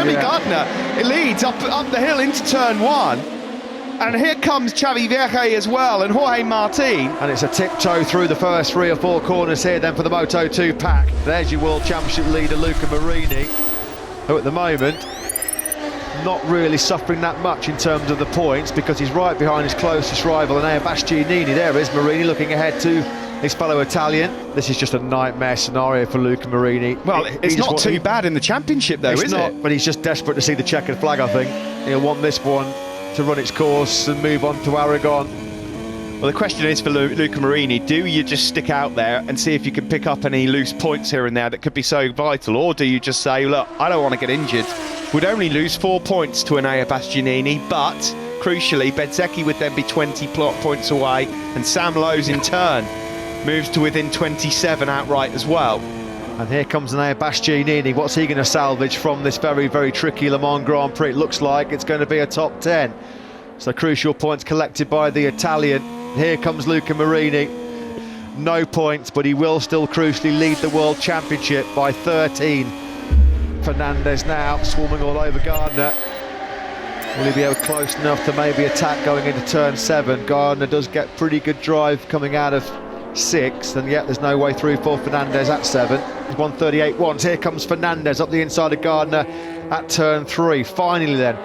Remy Gardner leads up the hill into turn 1. And here comes Xavi Vierge as well, and Jorge Martin. And it's a tiptoe through the first 3 or 4 corners here then for the Moto2 pack. There's your World Championship leader, Luca Mourinho, who at the moment not really suffering that much in terms of the points because he's right behind his closest rival, Enea Bastianini. There is Mourinho looking ahead to his fellow Italian. This is just a nightmare scenario for Luca Mourinho. Well, it's not too bad in the championship though, is it? But he's just desperate to see the checkered flag, I think. He'll want this one to run its course and move on to Aragon. Well, the question is for Luca Mourinho, do you just stick out there and see if you can pick up any loose points here and there that could be so vital, or do you just say, look, I don't want to get injured, would only lose 4 points to Enea Bastianini, but crucially Bezzecchi would then be 20 points away, and Sam Lowes in turn moves to within 27 outright as well. And here comes Enea Bastianini. What's he going to salvage from this very, very tricky Le Mans Grand Prix? It looks like it's going to be a top 10. So crucial points collected by the Italian. Here comes Luca Mourinho. No points, but he will still crucially lead the World Championship by 13. Fernandez now swarming all over Gardner. Will he be able close enough to maybe attack going into turn 7? Gardner does get pretty good drive coming out of 6, and yet there's no way through for Fernandez at 7. 138 once. Here comes Fernandez up the inside of Gardner at turn 3. Finally then,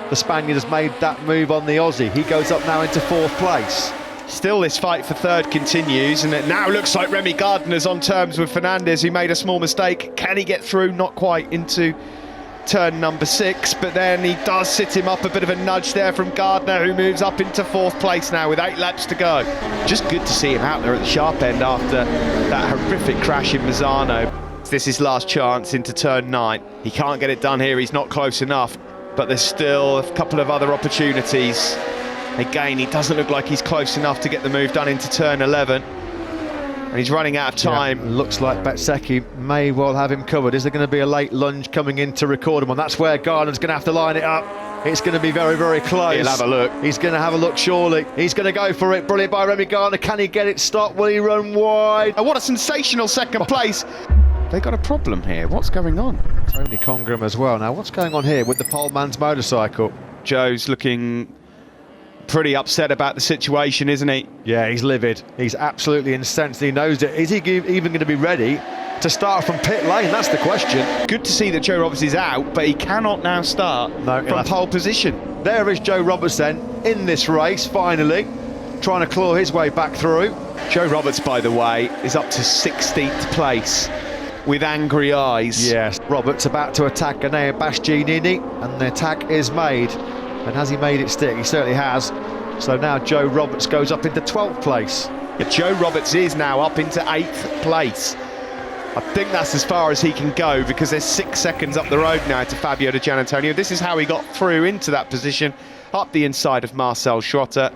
the Spaniard has made that move on the Aussie. He goes up now into 4th place. Still this fight for 3rd continues, and it now looks like Remy Gardner's on terms with Fernandez, who made a small mistake. Can he get through? Not quite into turn number 6, but then he does sit him up. A bit of a nudge there from Gardner, who moves up into 4th place now with 8 laps to go. Just good to see him out there at the sharp end after that horrific crash in Misano. This is his last chance into turn 9. He can't get it done here, he's not close enough, but there's still a couple of other opportunities. Again, he doesn't look like he's close enough to get the move done into turn 11. And he's running out of time. Yeah, looks like Bezzecchi may well have him covered. Is there going to be a late lunge coming in to record him on? That's where Gardner's going to have to line it up. It's going to be very, very close. He'll have a look. He's going to have a look, surely. He's going to go for it. Brilliant by Remy Gardner. Can he get it stopped? Will he run wide? Oh, what a sensational second place. They got a problem here. What's going on? Tony Congram as well. Now, what's going on here with the poleman's motorcycle? Joe's looking pretty upset about the situation, isn't he? Yeah, he's livid. He's absolutely incensed. He knows it. Is he even going to be ready to start from pit lane? That's the question. Good to see that Joe Roberts is out, but he cannot now start from pole position. There is Joe Roberts then in this race, finally, trying to claw his way back through. Joe Roberts, by the way, is up to 16th place with angry eyes. Yes, Roberts about to attack Enea Bastianini, and the attack is made. And has he made it stick? He certainly has. So now Joe Roberts goes up into 12th place. Yeah, Joe Roberts is now up into 8th place. I think that's as far as he can go, because there's 6 seconds up the road now to Fabio Di Giannantonio. This is how he got through into that position, up the inside of Marcel Schrotter.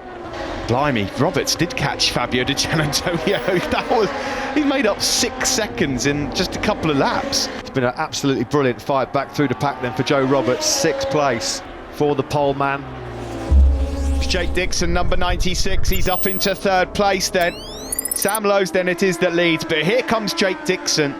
Blimey, Roberts did catch Fabio Di Giannantonio. He made up 6 seconds in just a couple of laps. It's been an absolutely brilliant fight back through the pack then for Joe Roberts. 6th place for the pole man. Jake Dixon, number 96, he's up into 3rd place then. Sam Lowes then it is that leads, but here comes Jake Dixon.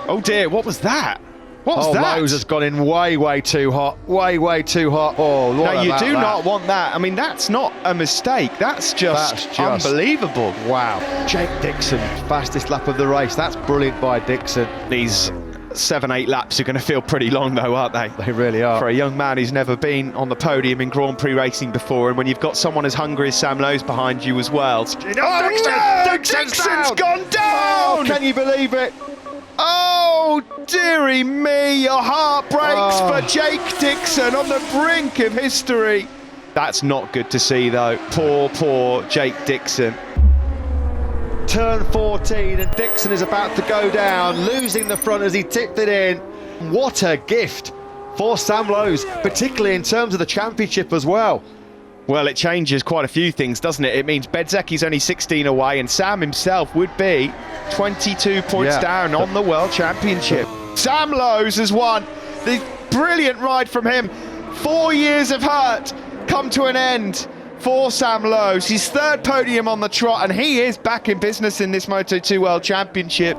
Oh dear, what was that? What was that? Lowes has gone in way too hot. Way too hot. Oh, what no, you about do that? not want that. I mean, that's not a mistake. That's just unbelievable. Wow. Jake Dixon, fastest lap of the race. That's brilliant by Dixon. These 7-8 laps are going to feel pretty long though, aren't they? They really are. For a young man who's never been on the podium in Grand Prix racing before, and when you've got someone as hungry as Sam Lowes behind you as well. Dixon's gone down! Oh, can you believe it? Oh, dearie me, your heart breaks for Jake Dixon on the brink of history. That's not good to see though. Poor Jake Dixon. Turn 14 and Dixon is about to go down, losing the front as he tipped it in. What a gift for Sam Lowes, particularly in terms of the championship as well. Well, it changes quite a few things, doesn't it? It means Bezzecchi's only 16 away, and Sam himself would be 22 points down on the World Championship. Sam Lowes has won. The brilliant ride from him. 4 years of hurt come to an end for Sam Lowes. His 3rd podium on the trot, and he is back in business in this Moto2 World Championship.